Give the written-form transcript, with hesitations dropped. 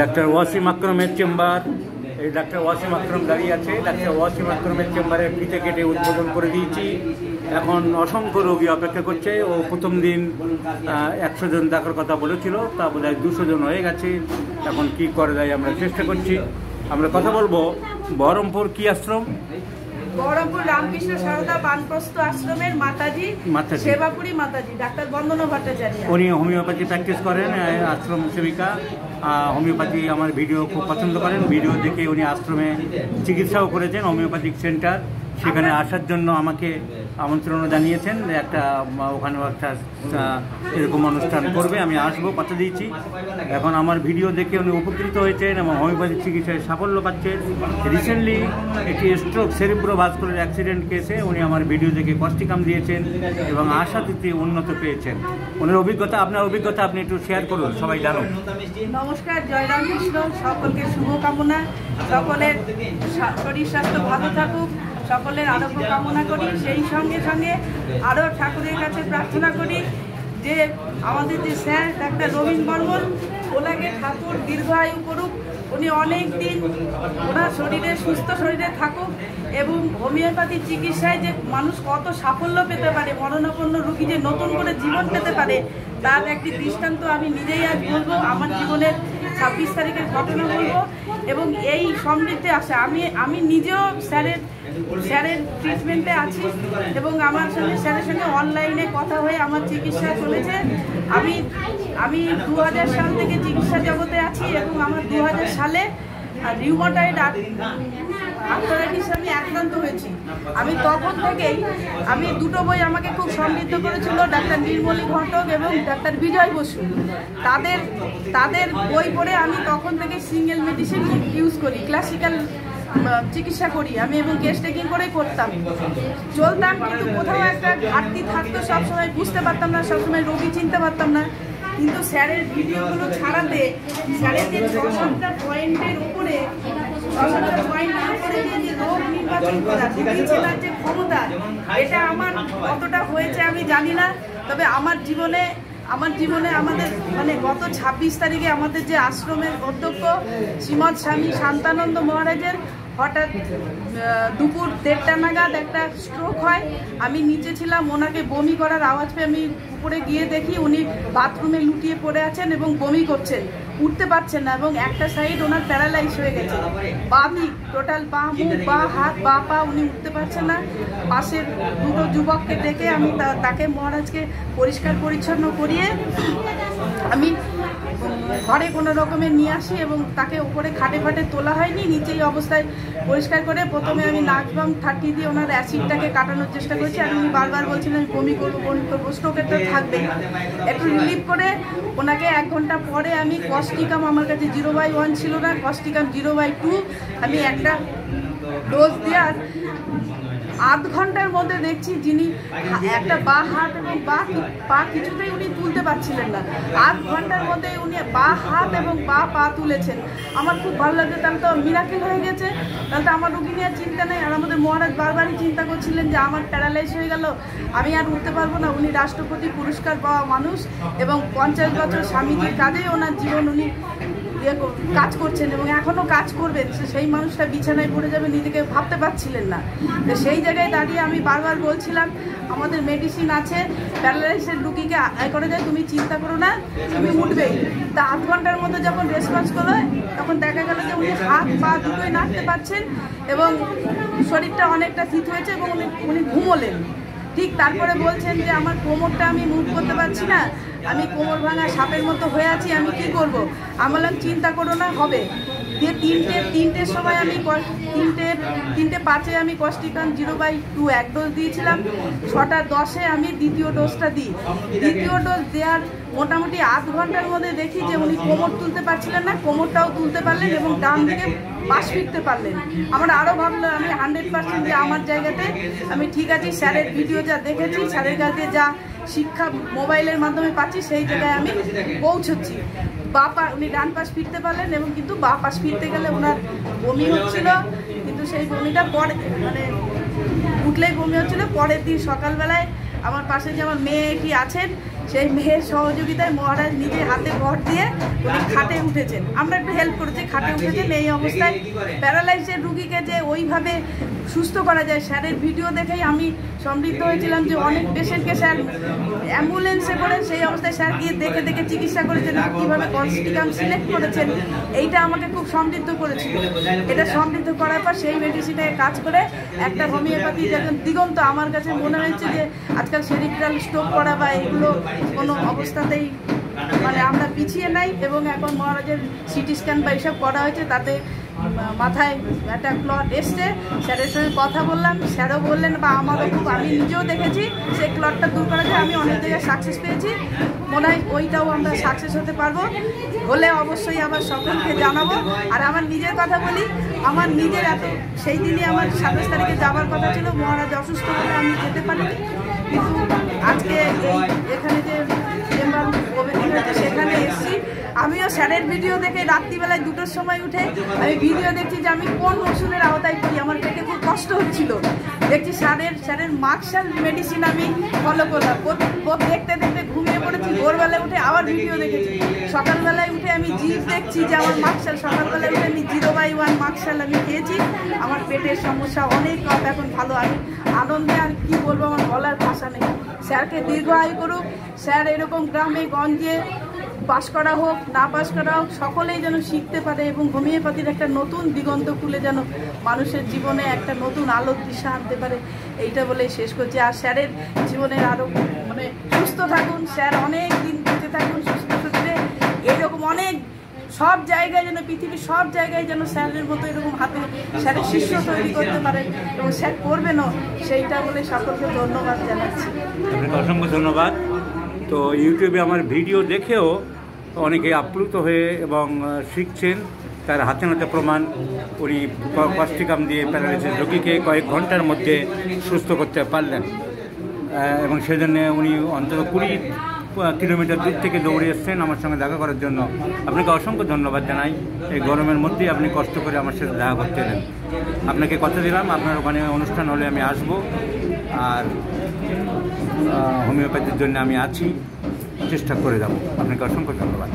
Doctor Wasim আকরমের চেম্বার। এই ডাক্তার ওয়াসিম আকরম দাঁড়িয়ে আছে। ডাক্তার ওয়াসিম আকরমের চেম্বারের ফিতে কেটে উদ্বোধন করে দিয়েছি। এখন অসংখ্য রোগী অপেক্ষা করছে। ও প্রথম দিন 100 জন দেখার কথা বলেছিল, তা বোধহয় 200 জন হয়ে গেছে। এখন কি করা যায় আমরা চেষ্টা করছি। আমরা কথা বলবো বহরমপুর কি আশ্রম? বহরমপুর রামকৃষ্ণ সারদা বানপ্রস্থ আশ্রমের মাতাজি সেবাপুরী মাতাজি ডাক্তার বন্দনা ভট্টাচার্য। উনি হোমিওপ্যাথি প্র্যাকটিস করেন, আশ্রম সেবিকা। হোমিওপ্যাথি আমার ভিডিও খুব পছন্দ করেন। ভিডিও দেখে উনি আশ্রমে চিকিৎসাও করেছেন, হোমিওপ্যাথিক সেন্টার। সেখানে আসার জন্য আমাকে আমন্ত্রণ জানিয়েছেন, একটা ওখানেও একটা এরকম অনুষ্ঠান করবে, আমি আসবো, কথা দিয়েছি। এখন আমার ভিডিও দেখে উনি উপকৃত হয়েছেন এবং হোমিওপ্যাথিক চিকিৎসায় সাফল্য পাচ্ছেন। রিসেন্টলি একটি স্ট্রোক সেরিব্রোভাস্কুলার অ্যাক্সিডেন্ট কেসে উনি আমার ভিডিও দেখে কষ্টিকাম দিয়েছেন এবং আশাতীতে উন্নত পেয়েছেন। ওনার অভিজ্ঞতা, আপনার অভিজ্ঞতা আপনি একটু শেয়ার করুন, সবাই জানুন। নমস্কার, জয় রামকৃষ্ণ। সকলকে শুভকামনা, সকলের শরীর স্বাস্থ্য ভালো থাকুক, সকলের আরোগ্য কামনা করি। সেই সঙ্গে সঙ্গে আরও ঠাকুরের কাছে প্রার্থনা করি যে আমাদের যে স্যার ডাক্তার রবীন বর্মন, ওনাকে ঠাকুর দীর্ঘায়ু করুক, উনি অনেক দিন ওনার শরীরে সুস্থ শরীরে থাকুক এবং হোমিওপ্যাথি চিকিৎসায় যে মানুষ কত সাফল্য পেতে পারে, মরণাপন্ন রোগী যে নতুন করে জীবন পেতে পারে, তার একটি দৃষ্টান্ত আমি নিজেই আজ বলবো। আমার জীবনের 26 তারিখের ঘটনা বলবো এবং এই সমৃদ্ধে আসে। আমি নিজেও স্যারের ট্রিটমেন্টে আছি এবং আমার সঙ্গে স্যারের সঙ্গে অনলাইনে কথা হয়ে আমার চিকিৎসা চলেছে। আমি 2000 সাল থেকে চিকিৎসা জগতে আছি এবং আমার 2000 সালে রিউমাটয়েড আর্থ্রাইটিস আমি আক্রান্ত হয়েছি। আমি তখন থেকেই দুটো বই আমাকে খুব সমৃদ্ধ করেছিল, ডাক্তার নির্মলী ঘটক এবং ডাক্তার বিজয় বসু। তাদের বই পড়ে আমি তখন থেকে সিঙ্গেল মেডিসিন ইউজ করি, ক্লাসিক্যাল চিকিৎসা করি আমি এবং কেস টেকিং করেই করতাম, চলতাম। কিন্তু কোথাও একটা ঘাটতি থাকতো, সবসময় বুঝতে পারতাম না, সবসময় রোগী চিনতে পারতাম না। কিন্তু স্যারের ভিডিওগুলো ছাড়াতে, স্যারের যে 6-7টা পয়েন্টের উপরে যে রোগ নির্বাচন করা, রোগী চেনার যে ক্ষমতা, এটা আমার কতটা হয়েছে আমি জানি না। তবে আমার জীবনে আমাদের গত 26 তারিখে আমাদের যে আশ্রমের অধ্যক্ষ শ্রীমৎ স্বামী শান্তানন্দ মহারাজের হঠাৎ দুপুর 1:30 নাগাদ একটা স্ট্রোক হয়। আমি নিচে ছিলাম, ওনাকে বমি করার আওয়াজ পেয়ে আমি উপরে গিয়ে দেখি উনি বাথরুমে লুটিয়ে পড়ে আছেন এবং বমি করছেন, উঠতে পারছেন না এবং একটা সাইড ওনার প্যারালাইজ হয়ে গেছে, বামই টোটাল পা, মুখ, বা হাত, বা পা, উনি উঠতে পারছেন না। পাশের দুটো যুবককে ডেকে আমি তাকে মহারাজকে পরিষ্কার পরিচ্ছন্ন করিয়ে আমি ঘরে কোনো রকমে নিয়ে আসি এবং তাকে উপরে খাটে ফাটে তোলা হয়নি, নিচেই অবস্থায় পরিষ্কার করে প্রথমে আমি নাকবাম 30 দিয়ে ওনার অ্যাসিডটাকে কাটানোর চেষ্টা করেছি। আর উনি বারবার বলছিলেন আমি বমি করবো, স্ট্রোকের তো থাকবেই। একটু রিলিফ করে ওনাকে 1 ঘন্টা পরে আমি কস্টিকাম, আমার কাছে 0/1 ছিল না, কস্টিকাম 0/2 আমি একটা ডোজ দিয়ে আধ ঘন্টার মধ্যে দেখছি যিনি একটা বা হাত এবং পা কিছুতেই উনি তুলতে পারছিলেন না, আধ ঘন্টার মধ্যে উনি বা হাত এবং পা তুলেছেন। আমার খুব ভালো লাগছে, তাহলে তো মিরাকেল হয়ে গেছে, তাহলে তো আমার রুগী নিয়ে চিন্তা নেই। আর আমাদের মহারাজ বারবারই চিন্তা করছিলেন যে আমার প্যারালাইজ হয়ে গেল, আমি আর উঠতে পারবো না। উনি রাষ্ট্রপতি পুরস্কার পাওয়া মানুষ এবং 50 বছর স্বামীজির কাজে ওনার জীবন উনি কাজ করছেন এবং এখনও কাজ করবেন। সেই মানুষটা বিছানায় পড়ে যাবে নিজেকে ভাবতে পারছিলেন না। তো সেই জায়গায় দাঁড়িয়ে আমি বারবার বলছিলাম আমাদের মেডিসিন আছে, প্যারালাইসিসের রুগীকে আয় করে যায়, তুমি চিন্তা করো না, তুমি উঠবেই। তা আধ ঘন্টার মধ্যে যখন রেসপন্স করলো তখন দেখা গেল যে উনি হাত পা দুটোই নাড়তে পারছেন এবং শরীরটা অনেকটা ঠিক হয়েছে এবং উনি ঘুমোলেন। ঠিক তারপরে বলছেন যে আমার কোমরটা আমি মুভ করতে পারছি না, আমি কোমর ভাঙা সাপের মতো হয়ে আছি, আমি কি করব? আমি বললাম চিন্তা করো না, হবে। দিয়ে 3টের সময় আমি 3:05 আমি কস্টিকাম 0/2 1 ডোজ দিয়েছিলাম। 6:10 আমি দ্বিতীয় ডোজটা দিই। দ্বিতীয় ডোজ দেওয়ার মোটামুটি আধ ঘন্টার মধ্যে দেখি যে উনি কোমর তুলতে পারছিলেন না, কোমরটাও তুলতে পারলেন এবং ডান দিকে পাশ ফিরতে পারলেন। আমরা আরও ভাবলাম আমি 100% যে আমার জায়গাতে আমি ঠিক আছি, স্যারের ভিডিও যা দেখেছি, স্যারের কাছে যা শিক্ষা মোবাইলের মাধ্যমে পাচ্ছি, সেই জায়গায় আমি পৌঁছচ্ছি। উনি ডান পাশ ফিরতে পারলেন এবং কিন্তু বা পাশ ফিরতে গেলে ওনার বমি হচ্ছিল, কিন্তু সেই বমিটা পরে উঠলেই বমি হচ্ছিল। পরের দিন সকালবেলায় আমার পাশে যে আমার মেয়েটি আছেন সেই মেয়ের সহযোগিতায় মহারাজ নিজে হাতে ভর দিয়ে উনি খাটে উঠেছেন, আমরা একটু হেল্প করেছি, খাটে উঠেছেন। এই অবস্থায় প্যারালাইজের রুগীকে যে ওইভাবে সুস্থ করা যায়, স্যারের ভিডিও দেখেই আমি সমৃদ্ধ হয়েছিলাম যে অনেক পেশেন্টকে স্যার অ্যাম্বুলেন্সে করে সেই অবস্থায় স্যার গিয়ে দেখে দেখে চিকিৎসা করেছেন, কীভাবে কনস্টিকাম সিলেক্ট করেছেন, এইটা আমাকে খুব সমৃদ্ধ করেছিল। এটা সমৃদ্ধ করার পর সেই মেডিসিনে কাজ করে একটা হোমিওপ্যাথি যখন দিগন্ত, আমার কাছে মনে হয়েছে যে আজকাল সেরিব্রাল স্ট্রোক করা বা এগুলো কোনো অবস্থাতেই মানে আমরা পিছিয়ে নাই। এবং এখন মহারাজের সিটি স্ক্যান বা এইসব করা হয়েছে, তাতে মাথায় একটা ক্লট এসছে। স্যারের সঙ্গে কথা বললাম, স্যারও বললেন বা আমারও খুব, আমি নিজেও দেখেছি সেই ক্লটটা দূর করা যায়। আমি অনেক জায়গায় সাকসেস পেয়েছি, মনে হয় ওইটাও আমরা সাকসেস হতে পারবো। হলে অবশ্যই আবার সকলকে জানাবো। আর আমার নিজের কথা বলি, আমার নিজের এত সেই দিনই আমার 27 তারিখে যাওয়ার কথা ছিল, মহারাজ অসুস্থ হলে আমি যেতে পারিনি। কিন্তু আজকে এই এখানে যে চেম্বার সেখানে এসেছি, আমিও স্যারের ভিডিও দেখে রাত্রিবেলায় 2টোর সময় উঠে আমি ভিডিও দেখছি যে আমি কোন ওষুধের আওতায় পড়ি। আমার পেটে খুব কষ্ট হচ্ছিল, দেখছি স্যারের মার্কশাল মেডিসিন আমি ফলো করলাম। দেখতে দেখতে ঘুমিয়ে পড়েছি, ভোরবেলায় উঠে আবার ভিডিও দেখেছি। সকালবেলায় উঠে আমি জিভ দেখছি যে আমার মার্কশাল, সকালবেলায় উঠে আমি 0/1 মার্কশাল আমি খেয়েছি। আমার পেটের সমস্যা অনেক কম, এখন ভালো। আমি আনন্দে আর কি বলবো, আমার বলার ভাষা নেই। স্যারকে দীর্ঘ আয়ু করুক। স্যার এরকম গ্রামে গঞ্জে পাস করা হোক, না পাস করা হোক, সকলেই যেন শিখতে পারে এবং হোমিওপ্যাথির একটা নতুন দিগন্ত খুলে যেন মানুষের জীবনে একটা নতুন আলোর দিশা আনতে পারে, এইটা বলেই শেষ করছি। আর স্যারের জীবনের আরও মানে সুস্থ থাকুন, স্যার অনেক দিন বেঁচে থাকুন সুস্থ সুস্থে। এরকম অনেক সব জায়গায় যেন, পৃথিবীর সব জায়গায় যেন স্যারের মতো এরকম হাতে স্যারের শিষ্য তৈরি করতে পারেন এবং স্যার করবেনও, সেইটা বলে সকলকে ধন্যবাদ জানাচ্ছি। আপনাকে অসংখ্য ধন্যবাদ। তো ইউটিউবে আমার ভিডিও দেখেও অনেকে আপ্লুত হয়ে এবং শিখছেন, তার হাতে নাতে প্রমাণ। উনি কস্টিকাম দিয়ে প্যারালাইসিস রোগীকে কয়েক ঘন্টার মধ্যে সুস্থ করতে পারলেন এবং সেজন্য উনি অন্তত 20 কিলোমিটার দূর থেকে দৌড়ে এসছেন আমার সঙ্গে দেখা করার জন্য। আপনাকে অসংখ্য ধন্যবাদ জানাই। এই গরমের মধ্যেই আপনি কষ্ট করে আমার সাথে দেখা করতে এলেন। আপনাকে কথা দিলাম আপনার ওখানে অনুষ্ঠান হলে আমি আসব, আর হোমিওপ্যাথির জন্য আমি আছি, চেষ্টা করে যাব। আপনাকে অসংখ্য ধন্যবাদ।